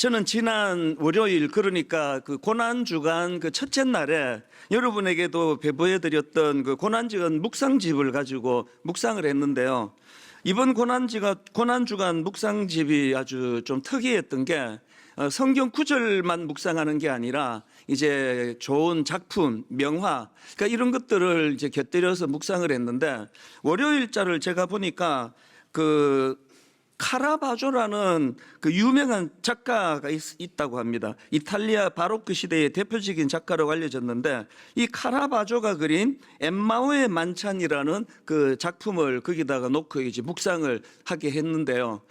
저는 지난 월요일, 그러니까 그 고난주간 그 첫째 날에 여러분에게도 배부해드렸던 그 고난주간 묵상집을 가지고 묵상을 했는데요. 이번 고난주간 묵상집이 아주 좀 특이했던 게 성경 구절만 묵상하는 게 아니라 이제 좋은 작품, 명화, 그러니까 이런 것들을 이제 곁들여서 묵상을 했는데, 월요일자를 제가 보니까 그 카라바조라는 그 유명한 작가가 있다고 합니다. 이탈리아 바로크 시대의 대표적인 작가로 알려졌는데, 이 카라바조가 그린 엠마오의 만찬이라는 그 작품을 거기다가 놓고 이제 묵상을 하게 했는데요.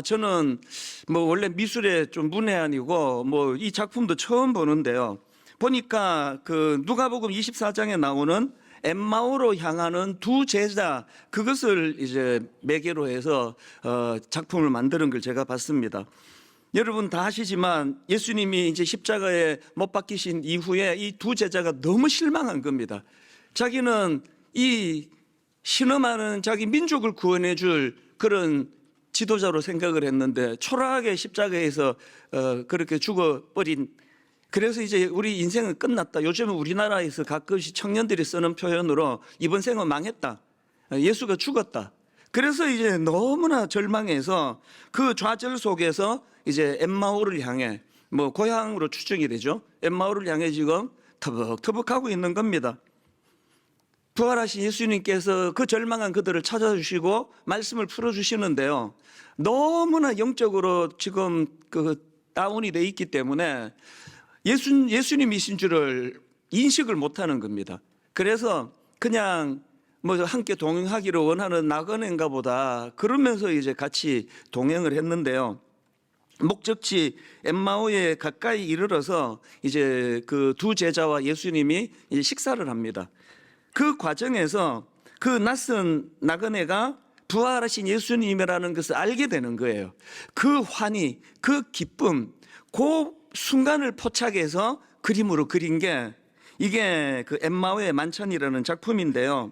저는 뭐 원래 미술에 좀 문외한이고 뭐 이 작품도 처음 보는데요. 보니까 그 누가복음 24장에 나오는 엠마오로 향하는 두 제자, 그것을 이제 매개로 해서 작품을 만드는 걸 제가 봤습니다. 여러분 다 아시지만 예수님이 이제 십자가에 못 박히신 이후에 이 두 제자가 너무 실망한 겁니다. 자기는 이 신음하는 자기 민족을 구원해 줄 그런 지도자로 생각을 했는데 초라하게 십자가에서 그렇게 죽어버린, 그래서 이제 우리 인생은 끝났다. 요즘은 우리나라에서 가끔씩 청년들이 쓰는 표현으로 이번 생은 망했다, 예수가 죽었다. 그래서 이제 너무나 절망해서 그 좌절 속에서 이제 엠마오를 향해, 뭐 고향으로 추정이 되죠. 엠마오를 향해 지금 터벅터벅하고 있는 겁니다. 부활하신 예수님께서 그 절망한 그들을 찾아주시고 말씀을 풀어주시는데요. 너무나 영적으로 지금 그 다운이 돼 있기 때문에 예수님이신 줄을 인식을 못하는 겁니다. 그래서 그냥 뭐 함께 동행하기를 원하는 나그네인가 보다 그러면서 이제 같이 동행을 했는데요. 목적지 엠마오에 가까이 이르러서 이제 그 두 제자와 예수님이 이제 식사를 합니다. 그 과정에서 그 낯선 나그네가 부활하신 예수님이라는 것을 알게 되는 거예요. 그 환희, 그 기쁨, 그 순간을 포착해서 그림으로 그린 게 이게 그 엠마오의 만찬이라는 작품인데요.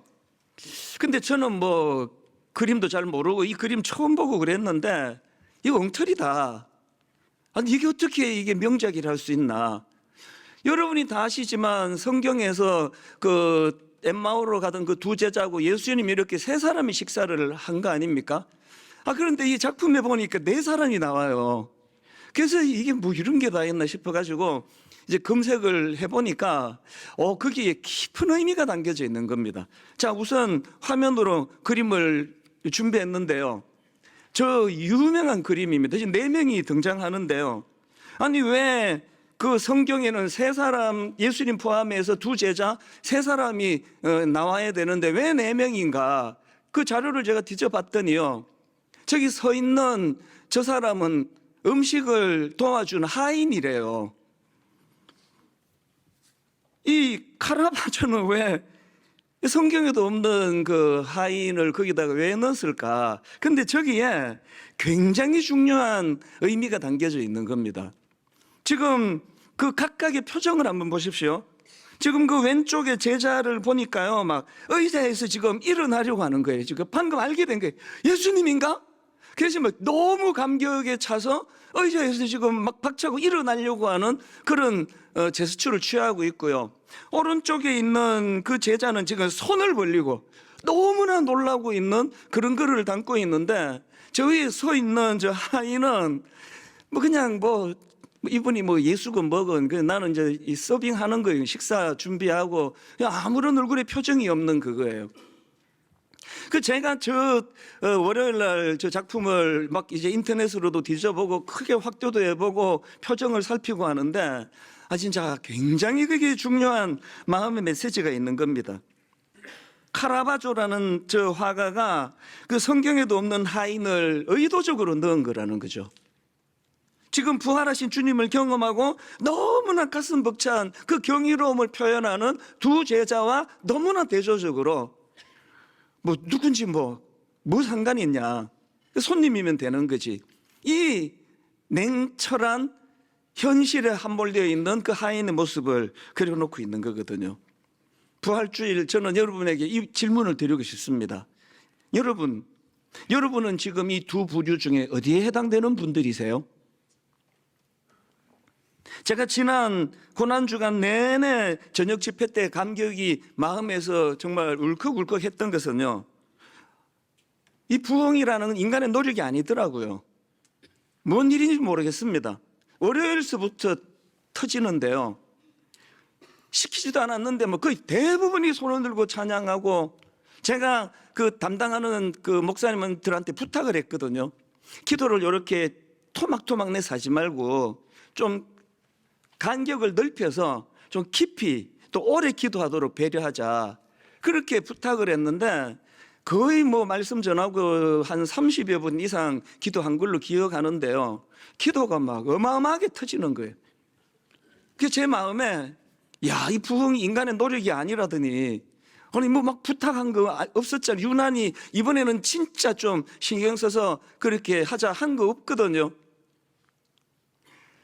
근데 저는 뭐 그림도 잘 모르고 이 그림 처음 보고 그랬는데 이거 엉터리다. 아니 이게 어떻게 이게 명작이라 할 수 있나. 여러분이 다 아시지만 성경에서 그 엠마오로 가던 그 두 제자하고 예수님이 이렇게 세 사람이 식사를 한 거 아닙니까? 그런데 이 작품에 보니까 네 사람이 나와요. 그래서 이게 뭐 이런 게 다 있나 싶어가지고 이제 검색을 해보니까 거기에 깊은 의미가 담겨져 있는 겁니다. 자, 우선 화면으로 그림을 준비했는데요. 저 유명한 그림입니다. 지금 네 명이 등장하는데요. 아니 왜 그 성경에는 세 사람, 예수님 포함해서 두 제자 세 사람이 나와야 되는데 왜 네 명인가? 그 자료를 제가 뒤져봤더니요, 저기 서 있는 저 사람은 음식을 도와준 하인이래요. 이 카라바조는 왜 성경에도 없는 그 하인을 거기다가 왜 넣었을까? 근데 저기에 굉장히 중요한 의미가 담겨져 있는 겁니다. 지금 그 각각의 표정을 한번 보십시오. 지금 그 왼쪽에 제자를 보니까요, 막 의자에서 지금 일어나려고 하는 거예요. 지금 방금 알게 된 거예요. 예수님인가? 그래서 막 너무 감격에 차서 의자에서 지금 막 박차고 일어나려고 하는 그런 제스처를 취하고 있고요. 오른쪽에 있는 그 제자는 지금 손을 벌리고 너무나 놀라고 있는 그런 글을 담고 있는데, 저 위에 서 있는 저 하인은 뭐 그냥 뭐 이분이 뭐 예수건 뭐건 나는 이제 이 서빙하는 거예요. 식사 준비하고 그냥 아무런 얼굴에 표정이 없는 그거예요. 제가 월요일 날 저 작품을 막 이제 인터넷으로도 뒤져보고 크게 확대도 해보고 표정을 살피고 하는데 진짜 굉장히 그게 중요한 마음의 메시지가 있는 겁니다. 카라바조라는 저 화가가 그 성경에도 없는 하인을 의도적으로 넣은 거라는 거죠. 지금 부활하신 주님을 경험하고 너무나 가슴 벅찬 그 경이로움을 표현하는 두 제자와 너무나 대조적으로 뭐 누군지 뭐 상관이 있냐, 손님이면 되는 거지. 이 냉철한 현실에 함몰되어 있는 그 하인의 모습을 그려놓고 있는 거거든요. 부활주일, 저는 여러분에게 이 질문을 드리고 싶습니다. 여러분은 지금 이 두 부류 중에 어디에 해당되는 분들이세요? 제가 지난 고난주간 내내 저녁 집회 때 감격이 마음에서 정말 울컥울컥 했던 것은요, 이 부흥이라는 인간의 노력이 아니더라고요. 뭔 일인지 모르겠습니다. 월요일서부터 터지는데요, 시키지도 않았는데 뭐 거의 대부분이 손을 들고 찬양하고, 제가 그 담당하는 그 목사님들한테 부탁을 했거든요. 기도를 이렇게 토막토막 내서 하지 말고 좀 간격을 넓혀서 좀 깊이 또 오래 기도하도록 배려하자, 그렇게 부탁을 했는데 거의 뭐 말씀 전하고 한 30여 분 이상 기도한 걸로 기억하는데요, 기도가 막 어마어마하게 터지는 거예요. 그게 제 마음에, 야, 이 부흥이 인간의 노력이 아니라더니, 아니 뭐 막 부탁한 거 없었잖아요. 유난히 이번에는 진짜 좀 신경 써서 그렇게 하자 한 거 없거든요.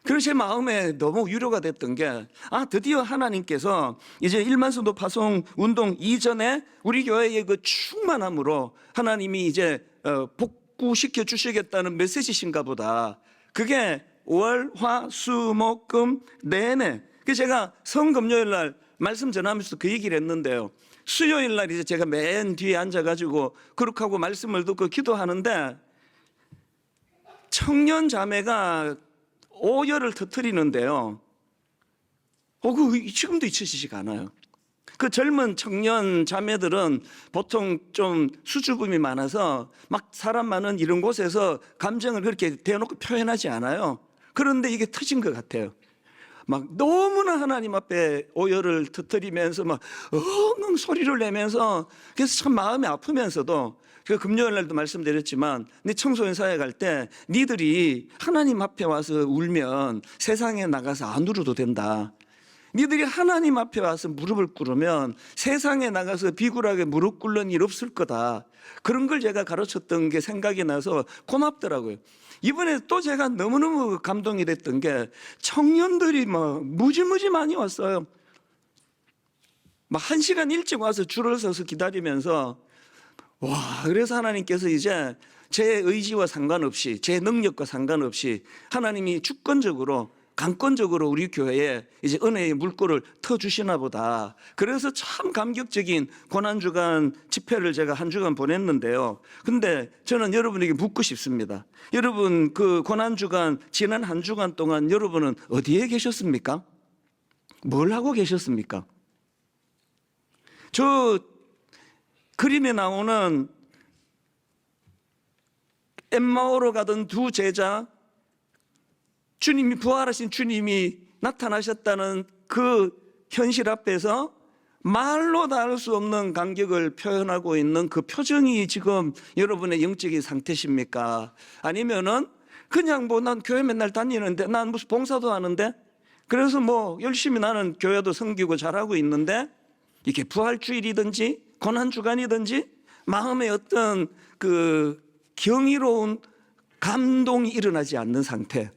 그래서 제 마음에 너무 위로가 됐던 게, 드디어 하나님께서 이제 1만 성도 파송 운동 이전에 우리 교회의 그 충만함으로 하나님이 이제 복구시켜 주시겠다는 메시지신가 보다. 그게 월, 화, 수, 목, 금 내내. 그래서 제가 성금요일 날 말씀 전하면서 그 얘기를 했는데요, 수요일 날 이제 제가 맨 뒤에 앉아가지고 그렇게 하고 말씀을 듣고 기도하는데, 청년 자매가 오열을 터뜨리는데요, 그 지금도 잊혀지지가 않아요. 그 젊은 청년 자매들은 보통 좀 수줍음이 많아서 막 사람 많은 이런 곳에서 감정을 그렇게 대놓고 표현하지 않아요. 그런데 이게 터진 것 같아요. 막 너무나 하나님 앞에 오열을 터뜨리면서 막 엉엉 소리를 내면서, 그래서 참 마음이 아프면서도, 그 금요일 날도 말씀드렸지만, 네 청소년 사회 갈 때 니들이 하나님 앞에 와서 울면 세상에 나가서 안 울어도 된다. 니들이 하나님 앞에 와서 무릎을 꿇으면 세상에 나가서 비굴하게 무릎 꿇는 일 없을 거다. 그런 걸 제가 가르쳤던 게 생각이 나서 고맙더라고요. 이번에 또 제가 너무너무 감동이 됐던 게, 청년들이 막 무지무지 많이 왔어요. 막 1시간 일찍 와서 줄을 서서 기다리면서, 그래서 하나님께서 이제 제 의지와 상관없이, 제 능력과 상관없이 하나님이 주권적으로, 강권적으로 우리 교회에 이제 은혜의 물꼬를 터주시나 보다. 그래서 참 감격적인 고난주간 집회를 제가 한 주간 보냈는데요. 근데 저는 여러분에게 묻고 싶습니다. 여러분, 그 고난주간, 지난 한 주간 동안 여러분은 어디에 계셨습니까? 뭘 하고 계셨습니까? 저 그림에 나오는 엠마오로 가던 두 제자, 주님이, 부활하신 주님이 나타나셨다는 그 현실 앞에서 말로 다 할 수 없는 감격을 표현하고 있는 그 표정이 지금 여러분의 영적인 상태십니까? 아니면은 그냥 뭐 난 교회 맨날 다니는데, 난 무슨 봉사도 하는데, 그래서 뭐 열심히 나는 교회도 섬기고 잘하고 있는데, 이게 부활주일이든지 고난주간이든지 마음에 어떤 그 경이로운 감동이 일어나지 않는 상태,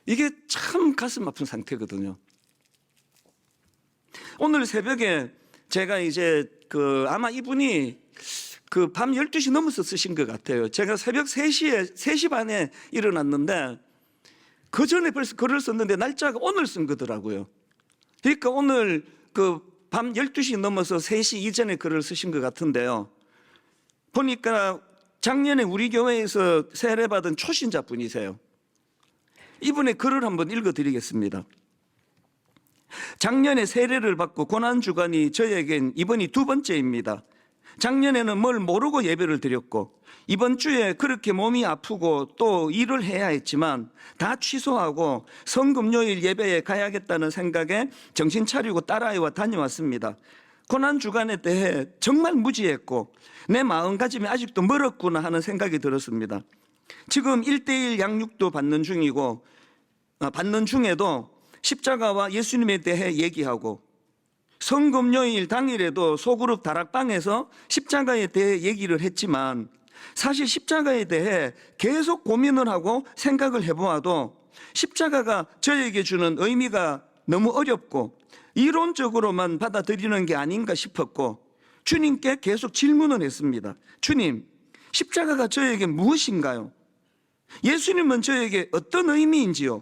이게 참 가슴 아픈 상태거든요. 오늘 새벽에 제가 이제 아마 이분이 밤 12시 넘어서 쓰신 것 같아요. 제가 새벽 3시 반에 일어났는데, 그 전에 벌써 글을 썼는데 날짜가 오늘 쓴 거더라고요. 그러니까 오늘 밤 12시 넘어서 3시 이전에 글을 쓰신 것 같은데요. 보니까 작년에 우리 교회에서 세례받은 초신자 분이세요. 이분의 글을 한번 읽어드리겠습니다. 작년에 세례를 받고 고난주간이 저에겐 이번이 2번째입니다. 작년에는 뭘 모르고 예배를 드렸고, 이번 주에 그렇게 몸이 아프고 또 일을 해야 했지만 다 취소하고 성금요일 예배에 가야겠다는 생각에 정신 차리고 딸아이와 다녀왔습니다. 고난주간에 대해 정말 무지했고 내 마음가짐이 아직도 멀었구나 하는 생각이 들었습니다. 지금 1:1 양육도 받는 중이고, 받는 중에도 십자가와 예수님에 대해 얘기하고, 성금요일 당일에도 소그룹 다락방에서 십자가에 대해 얘기를 했지만, 사실 십자가에 대해 계속 고민을 하고 생각을 해보아도 십자가가 저에게 주는 의미가 너무 어렵고 이론적으로만 받아들이는 게 아닌가 싶었고, 주님께 계속 질문을 했습니다. 주님, 십자가가 저에게 무엇인가요? 예수님은 저에게 어떤 의미인지요?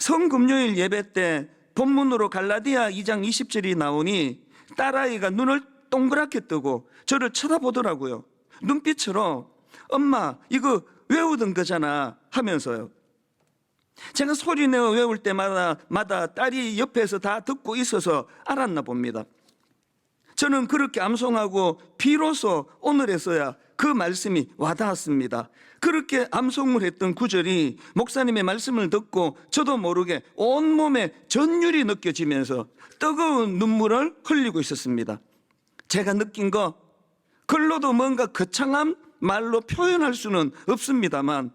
성금요일 예배 때 본문으로 갈라디아 2장 20절이 나오니 딸아이가 눈을 동그랗게 뜨고 저를 쳐다보더라고요. 눈빛으로 엄마 이거 외우던 거잖아 하면서요. 제가 소리내어 외울 때마다 딸이 옆에서 다 듣고 있어서 알았나 봅니다. 저는 그렇게 암송하고 비로소 오늘에서야 그 말씀이 와닿았습니다. 그렇게 암송을 했던 구절이 목사님의 말씀을 듣고 저도 모르게 온몸에 전율이 느껴지면서 뜨거운 눈물을 흘리고 있었습니다. 제가 느낀 거 글로도 뭔가 거창한 말로 표현할 수는 없습니다만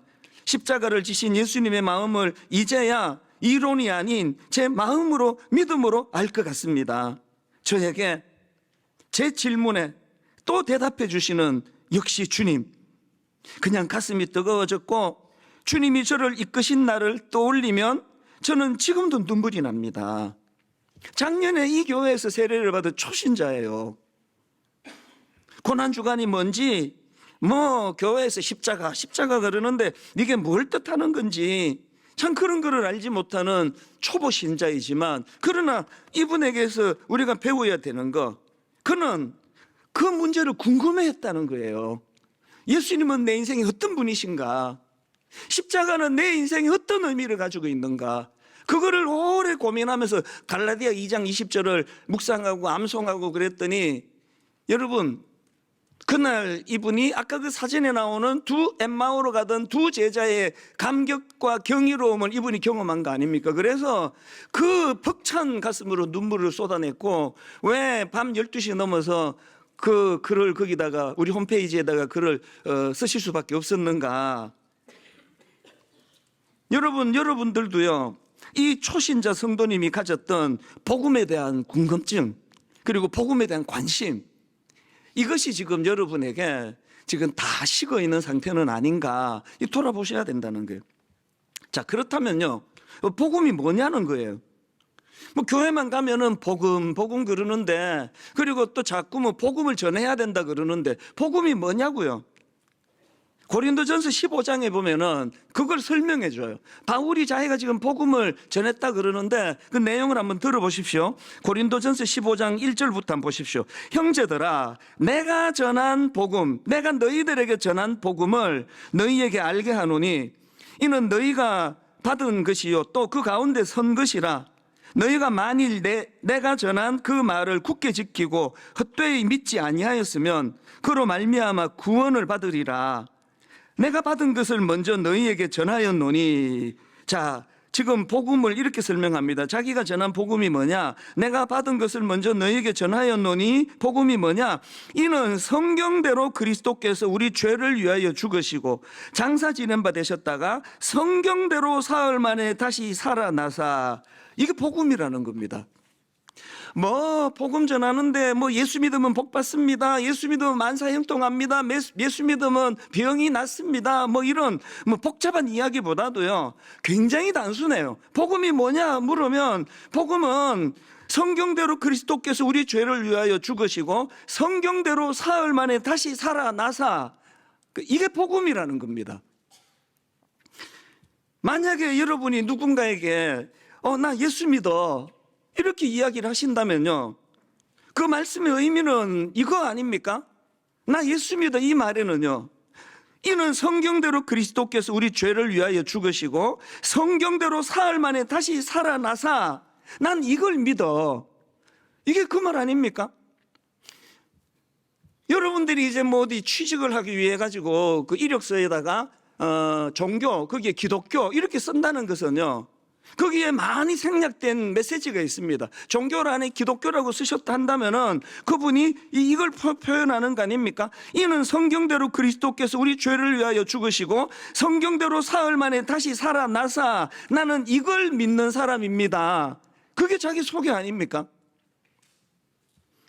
십자가를 지신 예수님의 마음을 이제야 이론이 아닌 제 마음으로 믿음으로 알 것 같습니다. 저에게 제 질문에 또 대답해 주시는 역시 주님. 그냥 가슴이 뜨거워졌고 주님이 저를 이끄신 날을 떠올리면 저는 지금도 눈물이 납니다. 작년에 이 교회에서 세례를 받은 초신자예요. 고난주간이 뭔지 교회에서 십자가 그러는데 이게 뭘 뜻하는 건지 참 그런 거를 알지 못하는 초보 신자이지만 그러나 이분에게서 우리가 배워야 되는 거, 그는 그 문제를 궁금해했다는 거예요. 예수님은 내 인생에 어떤 분이신가? 십자가는 내 인생에 어떤 의미를 가지고 있는가? 그거를 오래 고민하면서 갈라디아 2장 20절을 묵상하고 암송하고 그랬더니 여러분 그날 이분이 아까 그 사진에 나오는 두 엠마오로 가던 두 제자의 감격과 경이로움을 이분이 경험한 거 아닙니까? 그래서 그 벅찬 가슴으로 눈물을 쏟아냈고 왜 밤 12시 넘어서 그 글을 거기다가 우리 홈페이지에다가 글을 쓰실 수밖에 없었는가? 여러분들도요 이 초신자 성도님이 가졌던 복음에 대한 궁금증 그리고 복음에 대한 관심, 이것이 지금 여러분에게 지금 다 식어 있는 상태는 아닌가 돌아보셔야 된다는 거예요. 자, 그렇다면요 복음이 뭐냐는 거예요. 교회만 가면은 복음 그러는데 그리고 또 자꾸 복음을 전해야 된다 그러는데 복음이 뭐냐고요. 고린도전서 15장에 보면은 그걸 설명해 줘요. 바울이 자기가 지금 복음을 전했다 그러는데 그 내용을 한번 들어보십시오. 고린도전서 15장 1절부터 한번 보십시오. 형제들아, 내가 전한 복음, 내가 너희들에게 전한 복음을 너희에게 알게 하노니 이는 너희가 받은 것이요 또 그 가운데 선 것이라. 너희가 만일 내가 전한 그 말을 굳게 지키고 헛되이 믿지 아니하였으면 그로 말미암아 구원을 받으리라. 내가 받은 것을 먼저 너희에게 전하였노니. 자, 지금 복음을 이렇게 설명합니다. 자기가 전한 복음이 뭐냐? 내가 받은 것을 먼저 너희에게 전하였노니 복음이 뭐냐? 이는 성경대로 그리스도께서 우리 죄를 위하여 죽으시고 장사 지낸 바 되셨다가 성경대로 사흘 만에 다시 살아나사. 이게 복음이라는 겁니다. 복음 전하는데 예수 믿으면 복 받습니다. 예수 믿으면 만사 형통합니다. 예수 믿으면 병이 낫습니다. 이런 복잡한 이야기보다도요 굉장히 단순해요. 복음이 뭐냐 물으면 복음은 성경대로 그리스도께서 우리 죄를 위하여 죽으시고 성경대로 사흘 만에 다시 살아나사. 이게 복음이라는 겁니다. 만약에 여러분이 누군가에게 나 예수 믿어 이렇게 이야기를 하신다면요 그 말씀의 의미는 이거 아닙니까? 나 예수 믿어 이 말에는요 이는 성경대로 그리스도께서 우리 죄를 위하여 죽으시고 성경대로 사흘 만에 다시 살아나사 난 이걸 믿어. 이게 그 말 아닙니까? 여러분들이 이제 어디 취직을 하기 위해 가지고 그 이력서에다가 종교 거기에 기독교 이렇게 쓴다는 것은요 거기에 많이 생략된 메시지가 있습니다. 종교란에 기독교라고 쓰셨다 한다면은 그분이 이걸 표현하는 거 아닙니까? 이는 성경대로 그리스도께서 우리 죄를 위하여 죽으시고 성경대로 사흘 만에 다시 살아나사 나는 이걸 믿는 사람입니다. 그게 자기 소개 아닙니까?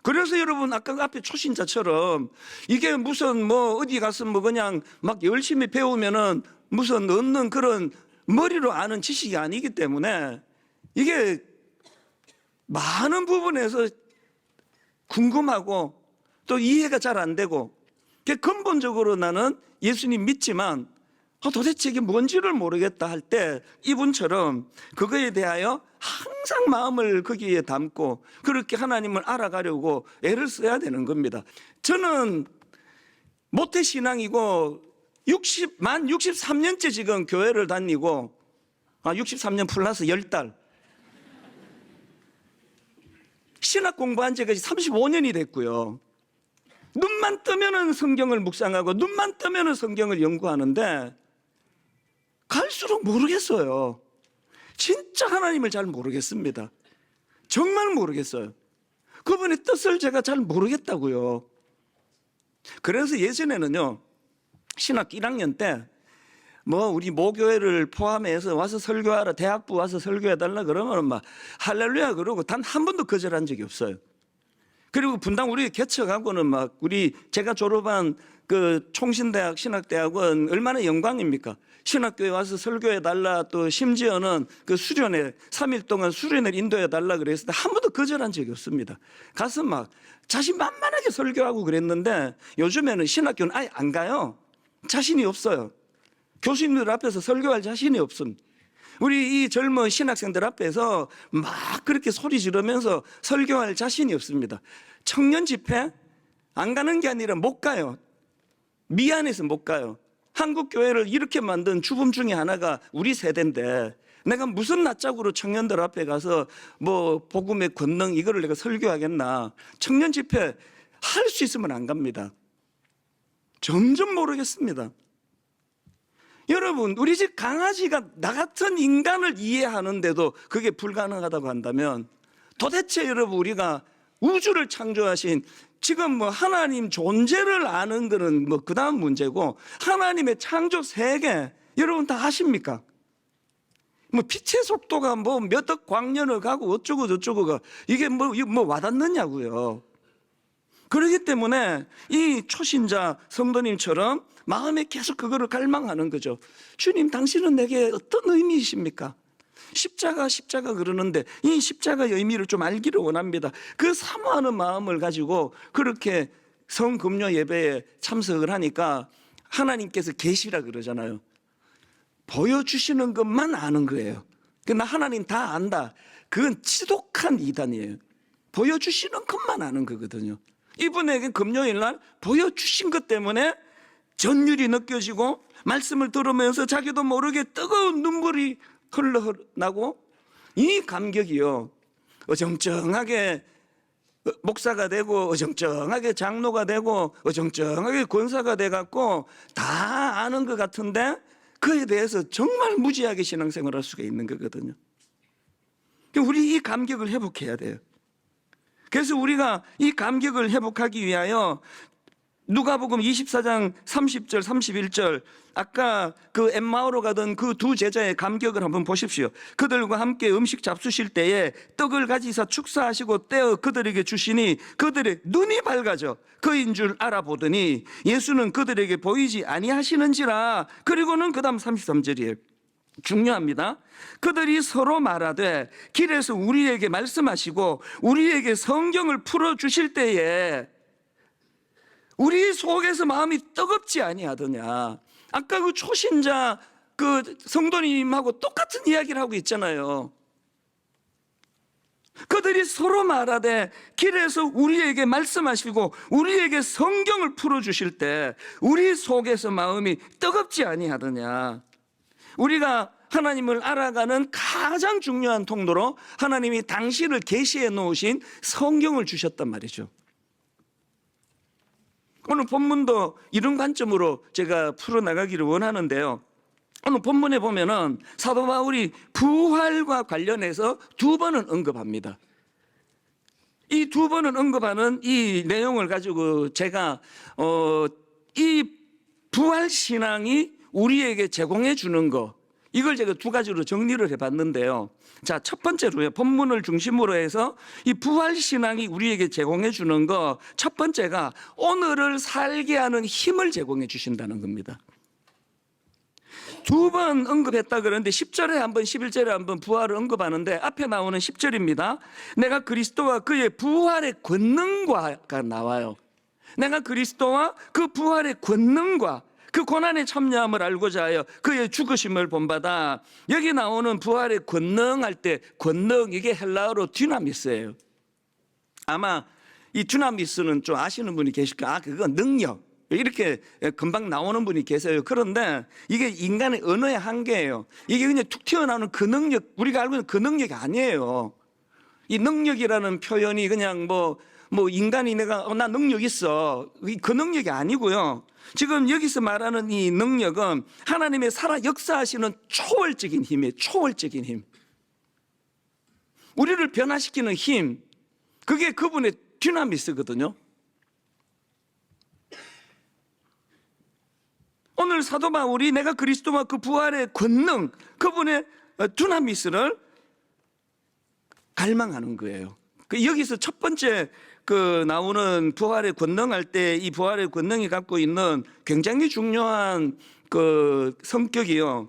그래서 여러분 아까 앞에 초신자처럼 이게 무슨 어디 가서 그냥 막 열심히 배우면은 무슨 얻는 그런 머리로 아는 지식이 아니기 때문에 이게 많은 부분에서 궁금하고 또 이해가 잘 안 되고 근본적으로 나는 예수님 믿지만 도대체 이게 뭔지를 모르겠다 할 때 이분처럼 그거에 대하여 항상 마음을 거기에 담고 그렇게 하나님을 알아가려고 애를 써야 되는 겁니다. 저는 모태신앙이고 만 63년째 지금 교회를 다니고 63년 플러스 10달 신학 공부한 지가 35년이 됐고요. 눈만 뜨면은 성경을 묵상하고 눈만 뜨면은 성경을 연구하는데 갈수록 모르겠어요. 진짜 하나님을 잘 모르겠습니다. 정말 모르겠어요. 그분의 뜻을 제가 잘 모르겠다고요. 그래서 예전에는요, 신학교 1학년 때 우리 모교회를 포함해서 와서 설교하라, 대학부 와서 설교해달라 그러면 막 할렐루야 그러고 단 한 번도 거절한 적이 없어요. 그리고 분당 우리 개척하고는 제가 졸업한 그 총신대학 신학대학은 얼마나 영광입니까? 신학교에 와서 설교해달라, 또 심지어는 그 수련회 3일 동안 수련회를 인도해달라 그랬을 때 한 번도 거절한 적이 없습니다. 가서 자신만만하게 설교하고 그랬는데 요즘에는 신학교는 아예 안 가요. 자신이 없어요. 교수님들 앞에서 설교할 자신이 없습니다. 우리 이 젊은 신학생들 앞에서 막 그렇게 소리 지르면서 설교할 자신이 없습니다. 청년 집회 안 가는 게 아니라 못 가요. 미안해서 못 가요. 한국 교회를 이렇게 만든 주범 중에 하나가 우리 세대인데 내가 무슨 낯짝으로 청년들 앞에 가서 복음의 권능 이거를 내가 설교하겠나. 청년 집회 할 수 있으면 안 갑니다. 점점 모르겠습니다. 여러분, 우리 집 강아지가 나 같은 인간을 이해하는데도 그게 불가능하다고 한다면 도대체 여러분, 우리가 우주를 창조하신 지금 하나님 존재를 아는 거는 그 다음 문제고 하나님의 창조 세계 여러분 다 아십니까? 빛의 속도가 몇억 광년을 가고 어쩌고 저쩌고가 이게 와닿느냐고요. 그렇기 때문에 이 초신자 성도님처럼 마음에 계속 그거를 갈망하는 거죠. 주님, 당신은 내게 어떤 의미이십니까? 십자가 그러는데 이 십자가의 의미를 좀 알기를 원합니다. 그 사모하는 마음을 가지고 그렇게 성금요 예배에 참석을 하니까 하나님께서 계시라 그러잖아요. 보여주시는 것만 아는 거예요. 나 하나님 다 안다. 그건 지독한 이단이에요. 보여주시는 것만 아는 거거든요. 이분에게 금요일 날 보여주신 것 때문에 전율이 느껴지고 말씀을 들으면서 자기도 모르게 뜨거운 눈물이 흘러나고 이 감격이요, 어정쩡하게 목사가 되고 어정쩡하게 장로가 되고 어정쩡하게 권사가 돼갖고 다 아는 것 같은데 그에 대해서 정말 무지하게 신앙생활을 할 수가 있는 거거든요. 우리 이 감격을 회복해야 돼요. 그래서 우리가 이 감격을 회복하기 위하여 누가복음 24장 30절 31절 아까 그 엠마오로 가던 그 두 제자의 감격을 한번 보십시오. 그들과 함께 음식 잡수실 때에 떡을 가지사 축사하시고 떼어 그들에게 주시니 그들의 눈이 밝아져 그인 줄 알아보더니 예수는 그들에게 보이지 아니하시는지라. 그리고는 그 다음 33절이에요. 중요합니다. 그들이 서로 말하되 길에서 우리에게 말씀하시고 우리에게 성경을 풀어주실 때에 우리 속에서 마음이 뜨겁지 아니하더냐. 아까 그 초신자 그 성도님하고 똑같은 이야기를 하고 있잖아요. 그들이 서로 말하되 길에서 우리에게 말씀하시고 우리에게 성경을 풀어주실 때 우리 속에서 마음이 뜨겁지 아니하더냐. 우리가 하나님을 알아가는 가장 중요한 통로로 하나님이 당신을 계시해 놓으신 성경을 주셨단 말이죠. 오늘 본문도 이런 관점으로 제가 풀어나가기를 원하는데요. 오늘 본문에 보면은 사도 바울이 부활과 관련해서 두 번은 언급합니다. 이 두 번은 언급하는 이 내용을 가지고 제가 이 부활 신앙이 우리에게 제공해 주는 거, 이걸 제가 두 가지로 정리를 해봤는데요. 자, 첫 번째로요, 본문을 중심으로 해서 이 부활 신앙이 우리에게 제공해 주는 거, 첫 번째가 오늘을 살게 하는 힘을 제공해 주신다는 겁니다. 두 번 언급했다 그러는데 10절에 한번 11절에 한번 부활을 언급하는데 앞에 나오는 10절입니다. 내가 그리스도와 그의 부활의 권능과가 나와요. 내가 그리스도와 그 부활의 권능과, 그 고난에 참여함을 알고자 하여 그의 죽으심을 본받아. 여기 나오는 부활의 권능할 때 권능, 이게 헬라어로 dynamis예요. 아마 이 dynamis는 좀 아시는 분이 계실 거예요. 그건 능력, 이렇게 금방 나오는 분이 계세요. 그런데 이게 인간의 언어의 한계예요. 이게 그냥 툭 튀어나오는 그 능력, 우리가 알고 있는 그 능력이 아니에요. 이 능력이라는 표현이 그냥 뭐 인간이 내가 나 능력 있어, 그 능력이 아니고요. 지금 여기서 말하는 이 능력은 하나님의 살아 역사하시는 초월적인 힘이에요. 초월적인 힘. 우리를 변화시키는 힘, 그게 그분의 dynamis거든요. 오늘 사도 바울이 내가 그리스도와 그 부활의 권능, 그분의 dynamis를 갈망하는 거예요. 여기서 첫 번째 나오는 부활의 권능할 때 이 부활의 권능이 갖고 있는 굉장히 중요한 성격이요.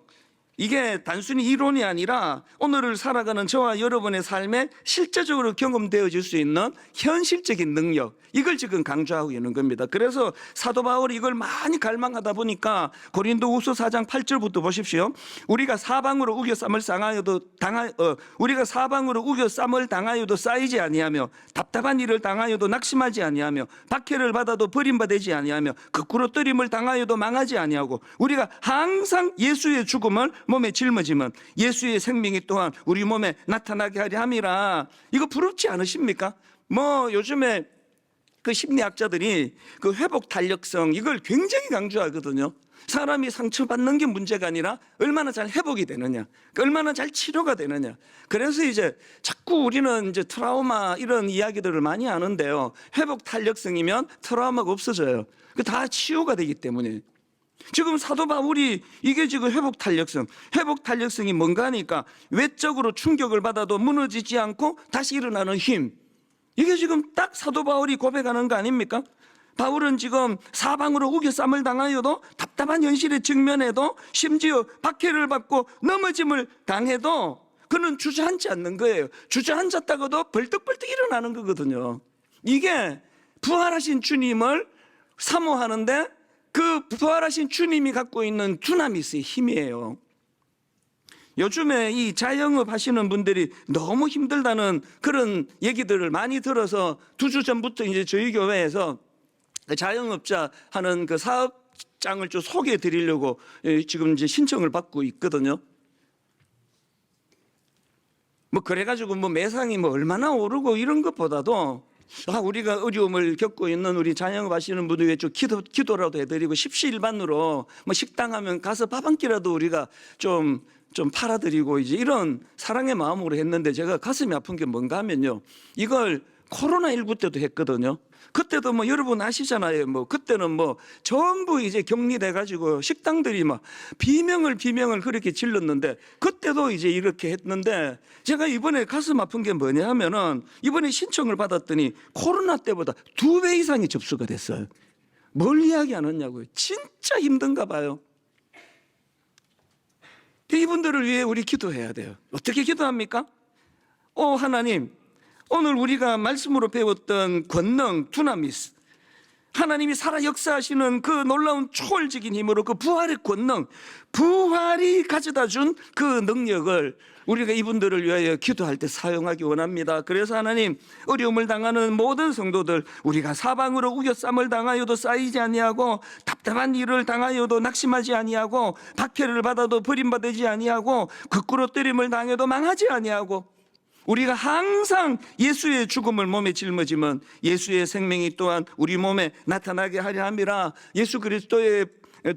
이게 단순히 이론이 아니라 오늘을 살아가는 저와 여러분의 삶에 실제적으로 경험되어질 수 있는 현실적인 능력, 이걸 지금 강조하고 있는 겁니다. 그래서 사도 바울이 이걸 많이 갈망하다 보니까 고린도후서 4장 8절부터 보십시오. 우리가 사방으로 우겨 쌈을 당하여도 쌓이지 아니하며 답답한 일을 당하여도 낙심하지 아니하며 박해를 받아도 버림받지 아니하며 거꾸로 뜨림을 당하여도 망하지 아니하고 우리가 항상 예수의 죽음을 몸에 짊어지면 예수의 생명이 또한 우리 몸에 나타나게 하려 함이라. 이거 부럽지 않으십니까? 요즘에 그 심리학자들이 그 회복 탄력성, 이걸 굉장히 강조하거든요. 사람이 상처받는 게 문제가 아니라 얼마나 잘 회복이 되느냐, 얼마나 잘 치료가 되느냐. 그래서 이제 자꾸 우리는 이제 트라우마 이런 이야기들을 많이 하는데요. 회복 탄력성이면 트라우마가 없어져요. 그 다 치유가 되기 때문에. 지금 사도 바울이 이게 지금 회복 탄력성이 뭔가 하니까 외적으로 충격을 받아도 무너지지 않고 다시 일어나는 힘. 이게 지금 딱 사도 바울이 고백하는 거 아닙니까? 바울은 지금 사방으로 우겨 쌈을 당하여도 답답한 현실에 직면해도 심지어 박해를 받고 넘어짐을 당해도 그는 주저앉지 않는 거예요. 주저앉았다가도 벌떡벌떡 일어나는 거거든요. 이게 부활하신 주님을 사모하는데 그 부활하신 주님이 갖고 있는 dynamis의 힘이에요. 요즘에 이 자영업 하시는 분들이 너무 힘들다는 그런 얘기들을 많이 들어서 2주 전부터 이제 저희 교회에서 자영업자 하는 그 사업장을 좀 소개해 드리려고 지금 이제 신청을 받고 있거든요. 그래가지고 매상이 얼마나 오르고 이런 것보다도 우리가 어려움을 겪고 있는 우리 자영업 하시는 분들 위해 좀 기도라도 해드리고 십시일반으로 식당 하면 가서 밥 한 끼라도 우리가 좀 팔아드리고 이제 이런 사랑의 마음으로 했는데 제가 가슴이 아픈 게 뭔가 하면요. 이걸 코로나19 때도 했거든요. 그때도 여러분 아시잖아요. 그때는 전부 이제 격리돼가지고 식당들이 비명을 그렇게 질렀는데 그때도 이제 이렇게 했는데 제가 이번에 가슴 아픈 게 뭐냐 하면은 이번에 신청을 받았더니 코로나 때보다 2배 이상이 접수가 됐어요. 뭘 이야기하느냐고요. 진짜 힘든가 봐요. 이분들을 위해 우리 기도해야 돼요. 어떻게 기도합니까? 하나님, 오늘 우리가 말씀으로 배웠던 권능, dynamis, 하나님이 살아 역사하시는 그 놀라운 초월적인 힘으로 그 부활의 권능, 부활이 가져다 준 그 능력을 우리가 이분들을 위하여 기도할 때 사용하기 원합니다. 그래서 하나님, 어려움을 당하는 모든 성도들, 우리가 사방으로 우겨 쌈을 당하여도 쌓이지 아니하고 답답한 일을 당하여도 낙심하지 아니하고 박해를 받아도 버림받지 아니하고 거꾸로 때림을 당해도 망하지 아니하고 우리가 항상 예수의 죽음을 몸에 짊어지면 예수의 생명이 또한 우리 몸에 나타나게 하려 함이라. 예수 그리스도의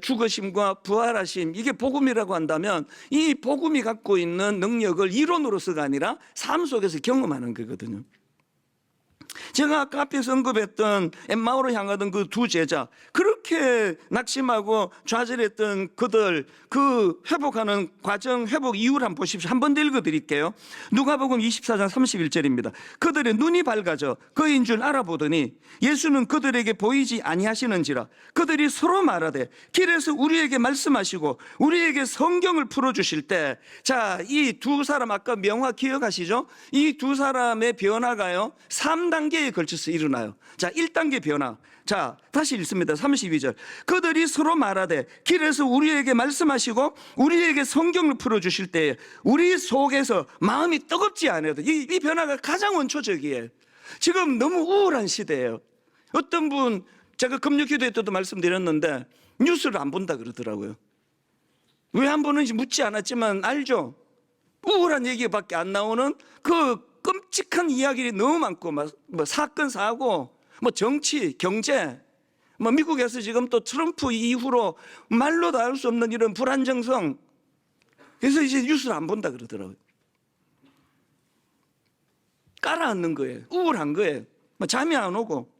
죽으심과 부활하심, 이게 복음이라고 한다면 이 복음이 갖고 있는 능력을 이론으로서가 아니라 삶 속에서 경험하는 거거든요. 제가 아까 앞에서 언급했던 엠마오로 향하던 그 2 제자, 그렇게 낙심하고 좌절했던 그들, 그 회복하는 과정, 회복 이유를 한번 보십시오. 한 번 더 읽어드릴게요. 누가복음 24장 31절입니다. 그들의 눈이 밝아져 그인 줄 알아보더니 예수는 그들에게 보이지 아니하시는지라. 그들이 서로 말하되 길에서 우리에게 말씀하시고 우리에게 성경을 풀어주실 때, 자, 이 2 사람 아까 명화 기억하시죠? 이 2 사람의 변화가요 3단계에 걸쳐서 일어나요. 자, 1단계 변화. 자, 다시 읽습니다. 32절. 그들이 서로 말하되 길에서 우리에게 말씀하시고 우리에게 성경을 풀어주실 때에 우리 속에서 마음이 뜨겁지 않아도 이 변화가 가장 원초적이에요. 지금 너무 우울한 시대예요. 어떤 분, 제가 금요기도회 때도 말씀드렸는데 뉴스를 안 본다 그러더라고요. 왜 안 보는지 묻지 않았지만 알죠. 우울한 얘기밖에 안 나오는 그 끔찍한 이야기들이 너무 많고, 뭐 사건 사고, 뭐 정치, 경제, 뭐 미국에서 지금 또 트럼프 이후로 말로 다 할 수 없는 이런 불안정성. 그래서 이제 뉴스를 안 본다 그러더라고요. 깔아앉는 거예요. 우울한 거예요. 뭐 잠이 안 오고.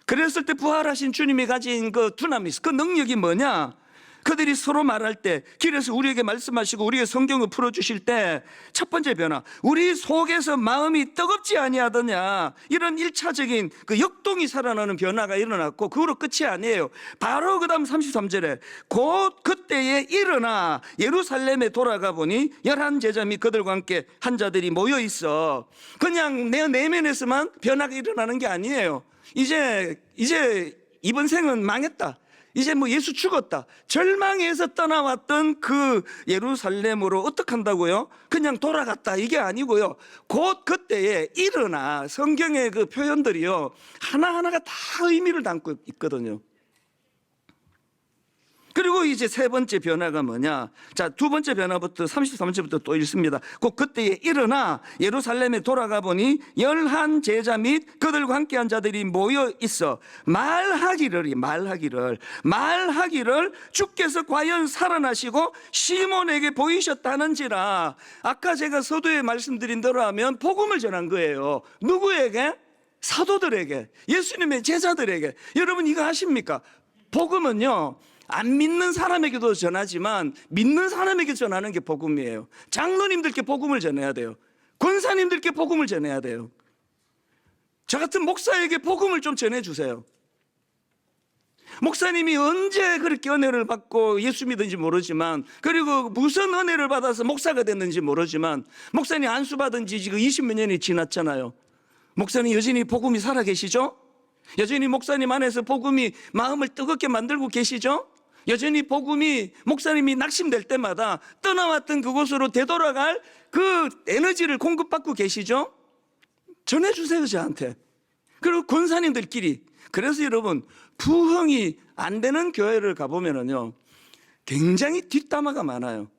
그랬을 때 부활하신 주님이 가진 그 두나미스, 그 능력이 뭐냐? 그들이 서로 말할 때 길에서 우리에게 말씀하시고 우리의 성경을 풀어주실 때 첫 번째 변화, 우리 속에서 마음이 뜨겁지 아니하더냐, 이런 1차적인 그 역동이 살아나는 변화가 일어났고, 그거로 끝이 아니에요. 바로 그 다음 33절에 곧 그때에 일어나 예루살렘에 돌아가 보니 11 제자 및 그들과 함께 한 자들이 모여 있어. 그냥 내 내면에서만 변화가 일어나는 게 아니에요. 이제 이번 생은 망했다, 이제 뭐 예수 죽었다, 절망에서 떠나왔던 그 예루살렘으로 어떻게 한다고요? 그냥 돌아갔다, 이게 아니고요. 곧 그때에 일어나, 성경의 그 표현들이요 하나하나가 다 의미를 담고 있거든요. 그리고 이제 세 번째 변화가 뭐냐? 자, 두 번째 변화부터 33절부터 또 읽습니다. 곧 그때에 일어나 예루살렘에 돌아가 보니 11 제자 및 그들과 함께한 자들이 모여 있어 말하기를 주께서 과연 살아나시고 시몬에게 보이셨다는지라. 아까 제가 서두에 말씀드린 대로 하면 복음을 전한 거예요. 누구에게? 사도들에게, 예수님의 제자들에게. 여러분 이거 아십니까? 복음은요 안 믿는 사람에게도 전하지만 믿는 사람에게 전하는 게 복음이에요. 장로님들께 복음을 전해야 돼요. 권사님들께 복음을 전해야 돼요. 저 같은 목사에게 복음을 좀 전해주세요. 목사님이 언제 그렇게 은혜를 받고 예수 믿은지 모르지만, 그리고 무슨 은혜를 받아서 목사가 됐는지 모르지만, 목사님 안수 받은 지 지금 20몇 년이 지났잖아요. 목사님 여전히 복음이 살아계시죠? 여전히 목사님 안에서 복음이 마음을 뜨겁게 만들고 계시죠? 여전히 복음이 목사님이 낙심될 때마다 떠나왔던 그곳으로 되돌아갈 그 에너지를 공급받고 계시죠? 전해주세요, 저한테. 그리고 권사님들끼리. 그래서 여러분, 부흥이 안 되는 교회를 가보면은요 굉장히 뒷담화가 많아요.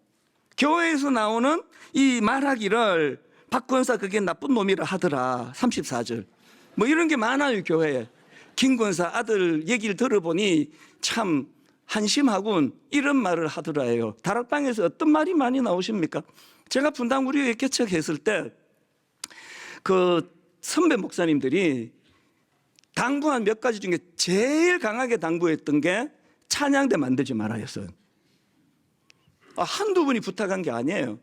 교회에서 나오는 이 말하기를 박 권사 그게 나쁜 놈이라 하더라, 34절. 뭐 이런 게 많아요, 교회에. 김 권사 아들 얘기를 들어보니 참 한심하군, 이런 말을 하더라요. 다락방에서 어떤 말이 많이 나오십니까? 제가 분당우리에 개척했을 때 그 선배 목사님들이 당부한 몇 가지 중에 제일 강하게 당부했던 게 찬양대 만들지 말아였어요. 한두 분이 부탁한 게 아니에요.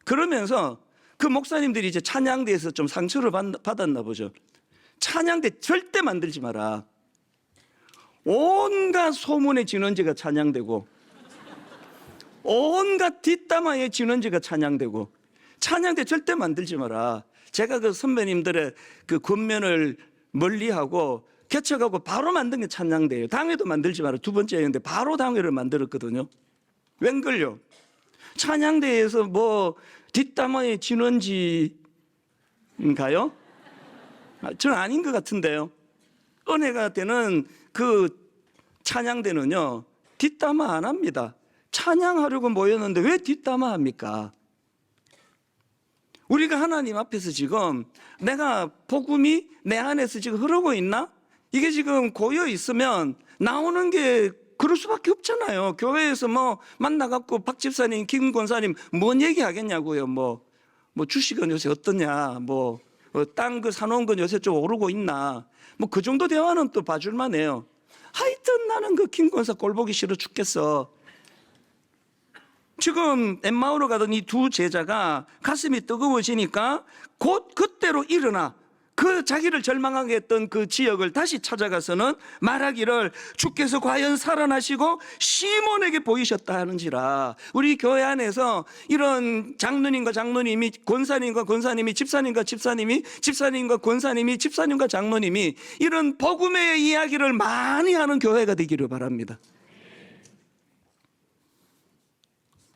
그러면서 그 목사님들이 이제 찬양대에서 좀 상처를 받았나 보죠. 찬양대 절대 만들지 마라. 온갖 소문의 진원지가 찬양되고 온갖 뒷담화의 진원지가 찬양되고, 찬양대 절대 만들지 마라. 제가 그 선배님들의 그 권면을 멀리하고 개척하고 바로 만든 게 찬양대예요. 당회도 만들지 마라. 두 번째였는데 바로 당회를 만들었거든요. 웬걸요? 찬양대에서 뭐 뒷담화의 진원지인가요? 저는 아닌 것 같은데요. 은혜가 되는 그 찬양대는요 뒷담화 안 합니다. 찬양하려고 모였는데 왜 뒷담화 합니까? 우리가 하나님 앞에서 지금 내가 복음이 내 안에서 지금 흐르고 있나? 이게 지금 고여 있으면 나오는 게 그럴 수밖에 없잖아요. 교회에서 뭐 만나갖고 박 집사님, 김 권사님 뭔 얘기 하겠냐고요. 뭐 주식은 요새 어떠냐, 뭐 땅 그 사놓은 건 요새 좀 오르고 있나, 뭐 그 정도 대화는 또 봐줄만 해요. 하여튼 나는 그 김 권사 꼴 보기 싫어 죽겠어. 지금 엠마오로 가던 이 두 제자가 가슴이 뜨거워지니까 곧 그때로 일어나 그 자기를 절망하게 했던 그 지역을 다시 찾아가서는 말하기를 주께서 과연 살아나시고 시몬에게 보이셨다 하는지라. 우리 교회 안에서 이런 장로님과 장로님이, 권사님과 권사님이, 집사님과 집사님이, 집사님과 권사님이, 집사님과 장로님이 이런 복음의 이야기를 많이 하는 교회가 되기를 바랍니다.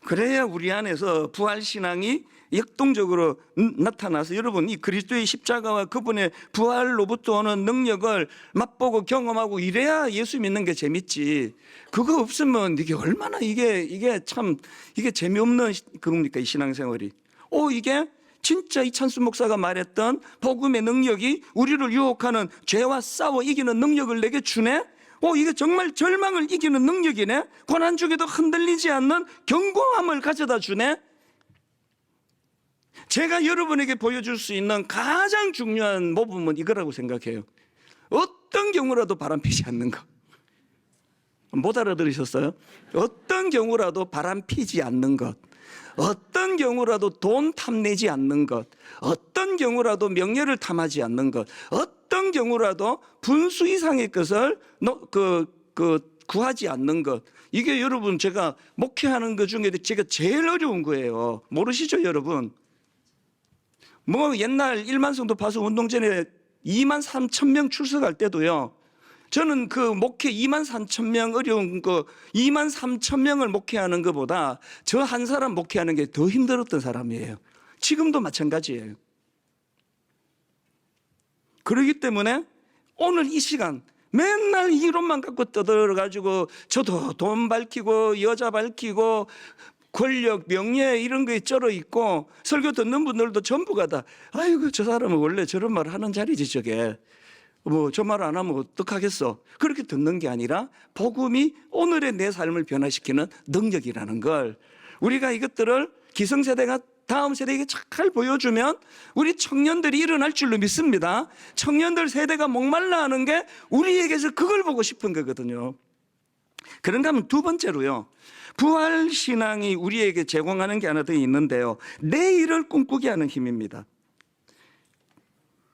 그래야 우리 안에서 부활신앙이 역동적으로 나타나서 여러분 이 그리스도의 십자가와 그분의 부활로부터 오는 능력을 맛보고 경험하고 이래야 예수 믿는 게 재밌지. 그거 없으면 이게 얼마나 이게 참 이게 재미없는 그겁니까 이 신앙생활이. 이게 진짜 이찬수 목사가 말했던 복음의 능력이 우리를 유혹하는 죄와 싸워 이기는 능력을 내게 주네. 이게 정말 절망을 이기는 능력이네. 고난 중에도 흔들리지 않는 견고함을 가져다 주네. 제가 여러분에게 보여줄 수 있는 가장 중요한 모범은 이거라고 생각해요. 어떤 경우라도 바람피지 않는 것. 못 알아들으셨어요? 어떤 경우라도 바람피지 않는 것, 어떤 경우라도 돈 탐내지 않는 것, 어떤 경우라도 명예를 탐하지 않는 것, 어떤 경우라도 분수 이상의 것을 구하지 않는 것. 이게 여러분 제가 목회하는 것 중에 제가 제일 어려운 거예요. 모르시죠 여러분? 옛날 1만 성도 파수 운동전에 2만 3천 명 출석할 때도요, 저는 그 목회 2만 3천 명 어려운 거 2만 3천 명을 목회하는 것보다 저 한 사람 목회하는 게 더 힘들었던 사람이에요. 지금도 마찬가지예요. 그렇기 때문에 오늘 이 시간 맨날 이론만 갖고 떠들어가지고 저도 돈 밝히고 여자 밝히고 권력, 명예 이런 거에 쩔어 있고 설교 듣는 분들도 전부가 다 아이고 저 사람은 원래 저런 말 하는 자리지 저게 저 말 안 하면 어떡하겠어. 그렇게 듣는 게 아니라 복음이 오늘의 내 삶을 변화시키는 능력이라는 걸 우리가 이것들을 기성세대가 다음 세대에게 잘 보여주면 우리 청년들이 일어날 줄로 믿습니다. 청년들 세대가 목말라 하는 게 우리에게서 그걸 보고 싶은 거거든요. 그런가 하면 두 번째로요, 부활신앙이 우리에게 제공하는 게 하나 더 있는데요, 내일을 꿈꾸게 하는 힘입니다.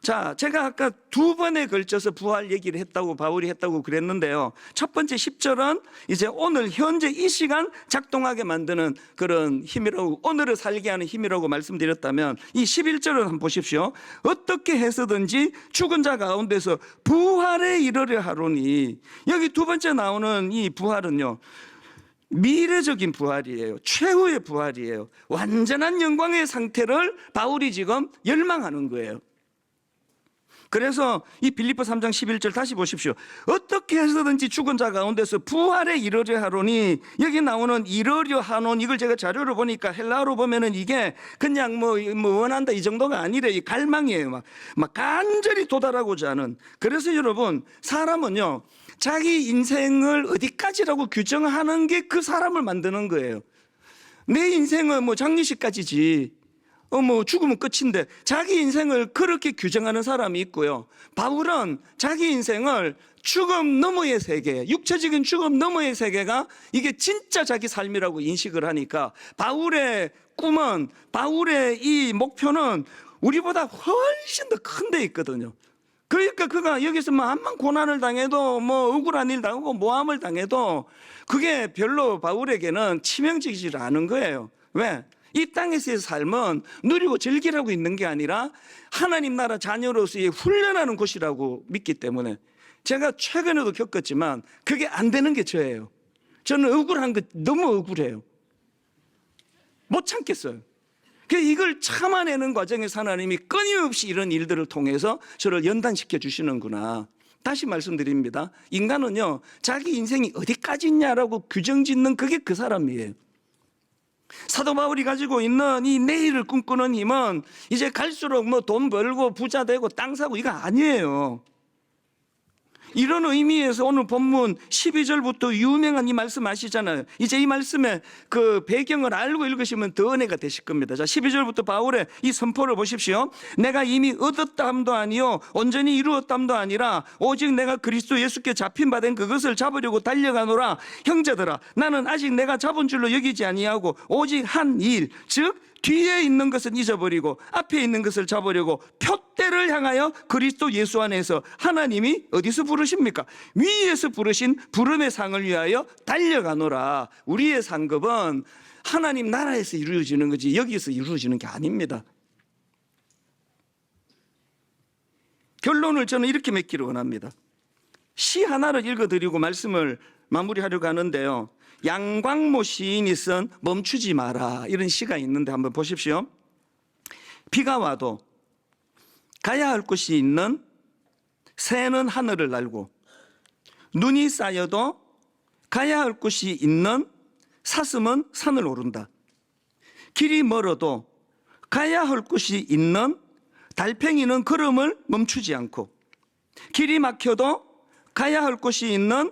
자, 제가 아까 두 번에 걸쳐서 부활 얘기를 했다고 바울이 했다고 그랬는데요, 첫 번째 10절은 이제 오늘 현재 이 시간 작동하게 만드는 그런 힘이라고, 오늘을 살게 하는 힘이라고 말씀드렸다면 이 11절을 한번 보십시오. 어떻게 해서든지 죽은 자 가운데서 부활에 이르려 하노니. 여기 두 번째 나오는 이 부활은요, 미래적인 부활이에요. 최후의 부활이에요. 완전한 영광의 상태를 바울이 지금 열망하는 거예요. 그래서 이 빌립보 3장 11절 다시 보십시오. 어떻게 해서든지 죽은 자 가운데서 부활에 이르려 하노니. 여기 나오는 이르려 하노니, 이걸 제가 자료를 보니까 헬라어로 보면은 이게 그냥 뭐 원한다 이 정도가 아니래. 이 갈망이에요. 막 간절히 도달하고자 하는. 그래서 여러분, 사람은요 자기 인생을 어디까지라고 규정하는 게 그 사람을 만드는 거예요. 내 인생은 장례식까지지. 죽으면 끝인데 자기 인생을 그렇게 규정하는 사람이 있고요. 바울은 자기 인생을 죽음 너머의 세계, 육체적인 죽음 너머의 세계가 이게 진짜 자기 삶이라고 인식을 하니까 바울의 꿈은, 바울의 이 목표는 우리보다 훨씬 더 큰 데 있거든요. 그러니까 그가 여기서 암만 고난을 당해도 억울한 일 당하고 모함을 당해도 그게 별로 바울에게는 치명적이지 않은 거예요. 왜? 이 땅에서의 삶은 누리고 즐기라고 있는 게 아니라 하나님 나라 자녀로서의 훈련하는 곳이라고 믿기 때문에. 제가 최근에도 겪었지만 그게 안 되는 게 저예요. 저는 억울한 거 너무 억울해요. 못 참겠어요. 이걸 참아내는 과정에서 하나님이 끊임없이 이런 일들을 통해서 저를 연단시켜 주시는구나. 다시 말씀드립니다. 인간은요 자기 인생이 어디까지 있냐라고 규정 짓는 그게 그 사람이에요. 사도 바울이 가지고 있는 이 내일을 꿈꾸는 힘은 이제 갈수록 돈 벌고 부자 되고 땅 사고 이거 아니에요. 이런 의미에서 오늘 본문 12절부터 유명한 이 말씀 아시잖아요. 이제 이 말씀의 그 배경을 알고 읽으시면 더 은혜가 되실 겁니다. 자, 12절부터 바울의 이 선포를 보십시오. 내가 이미 얻었담도 아니요 온전히 이루었담도 아니라 오직 내가 그리스도 예수께 잡힌 바 된 그것을 잡으려고 달려가노라. 형제들아, 나는 아직 내가 잡은 줄로 여기지 아니하고 오직 한 일, 즉 뒤에 있는 것은 잊어버리고 앞에 있는 것을 잡으려고 표대를 향하여 그리스도 예수 안에서 하나님이 어디서 부르십니까? 위에서 부르신 부름의 상을 위하여 달려가노라. 우리의 상급은 하나님 나라에서 이루어지는 거지 여기서 이루어지는 게 아닙니다. 결론을 저는 이렇게 맺기를 원합니다. 시 하나를 읽어드리고 말씀을 마무리하려고 하는데요. 양광모 시인이 쓴 멈추지 마라 이런 시가 있는데 한번 보십시오. 비가 와도 가야 할 곳이 있는 새는 하늘을 날고 눈이 쌓여도 가야 할 곳이 있는 사슴은 산을 오른다. 길이 멀어도 가야 할 곳이 있는 달팽이는 걸음을 멈추지 않고 길이 막혀도 가야 할 곳이 있는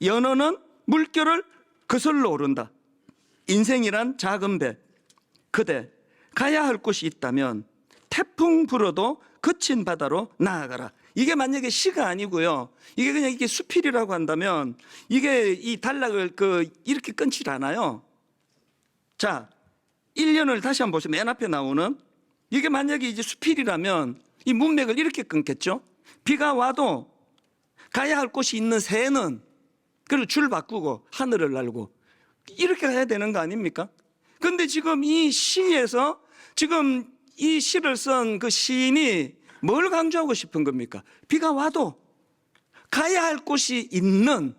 연어는 물결을 거슬러 오른다. 인생이란 작은 배, 그대 가야 할 곳이 있다면 태풍 불어도 거친 바다로 나아가라. 이게 만약에 시가 아니고요, 이게 그냥 이게 수필이라고 한다면 이게 이 단락을 이렇게 끊질 않아요. 자, 1년을 다시 한번 보세요. 맨 앞에 나오는 이게 만약에 이제 수필이라면 이 문맥을 이렇게 끊겠죠. 비가 와도 가야 할 곳이 있는 새는 그리고 줄 바꾸고 하늘을 날고 이렇게 가야 되는 거 아닙니까? 그런데 지금 이 시에서 지금 이 시를 쓴 그 시인이 뭘 강조하고 싶은 겁니까? 비가 와도 가야 할 곳이 있는,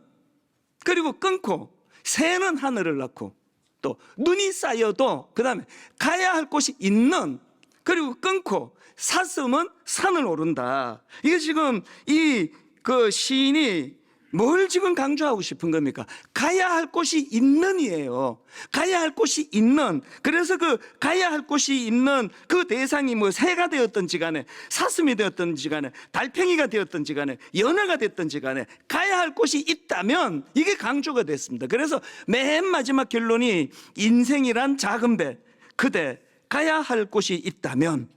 그리고 끊고 새는 하늘을 낳고 또 눈이 쌓여도 그 다음에 가야 할 곳이 있는, 그리고 끊고 사슴은 산을 오른다. 이게 지금 이 그 시인이 뭘 지금 강조하고 싶은 겁니까? 가야 할 곳이 있는이에요. 가야 할 곳이 있는. 그래서 그 가야 할 곳이 있는 그 대상이 뭐 새가 되었든지 간에 사슴이 되었든지 간에 달팽이가 되었든지 간에 연어가 됐든지 간에 가야 할 곳이 있다면 이게 강조가 됐습니다. 그래서 맨 마지막 결론이 인생이란 작은 배, 그대 가야 할 곳이 있다면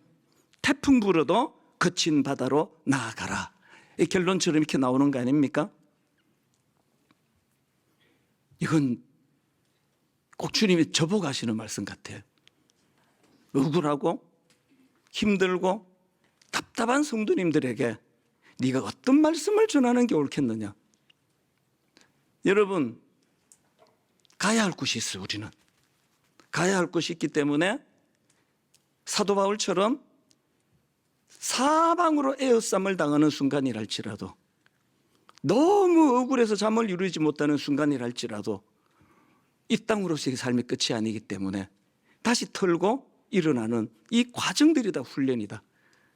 태풍 불어도 거친 바다로 나아가라. 이 결론처럼 이렇게 나오는 거 아닙니까? 이건 꼭 주님이 저보고 하시는 말씀 같아요. 억울하고 힘들고 답답한 성도님들에게 네가 어떤 말씀을 전하는 게 옳겠느냐. 여러분, 가야 할 곳이 있어요. 우리는 가야 할 곳이 있기 때문에 사도 바울처럼 사방으로 에워싸움을 당하는 순간이랄지라도, 너무 억울해서 잠을 이루지 못하는 순간이랄지라도 이 땅으로서의 삶의 끝이 아니기 때문에 다시 털고 일어나는 이 과정들이 다 훈련이다.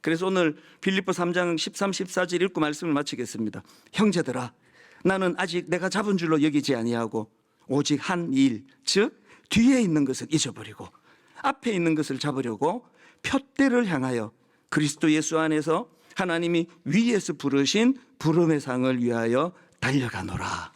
그래서 오늘 빌립보 3장 13, 14절 읽고 말씀을 마치겠습니다. 형제들아, 나는 아직 내가 잡은 줄로 여기지 아니하고 오직 한 일, 즉 뒤에 있는 것을 잊어버리고 앞에 있는 것을 잡으려고 표대를 향하여 그리스도 예수 안에서 하나님이 위에서 부르신 부름의 상을 위하여 달려가노라.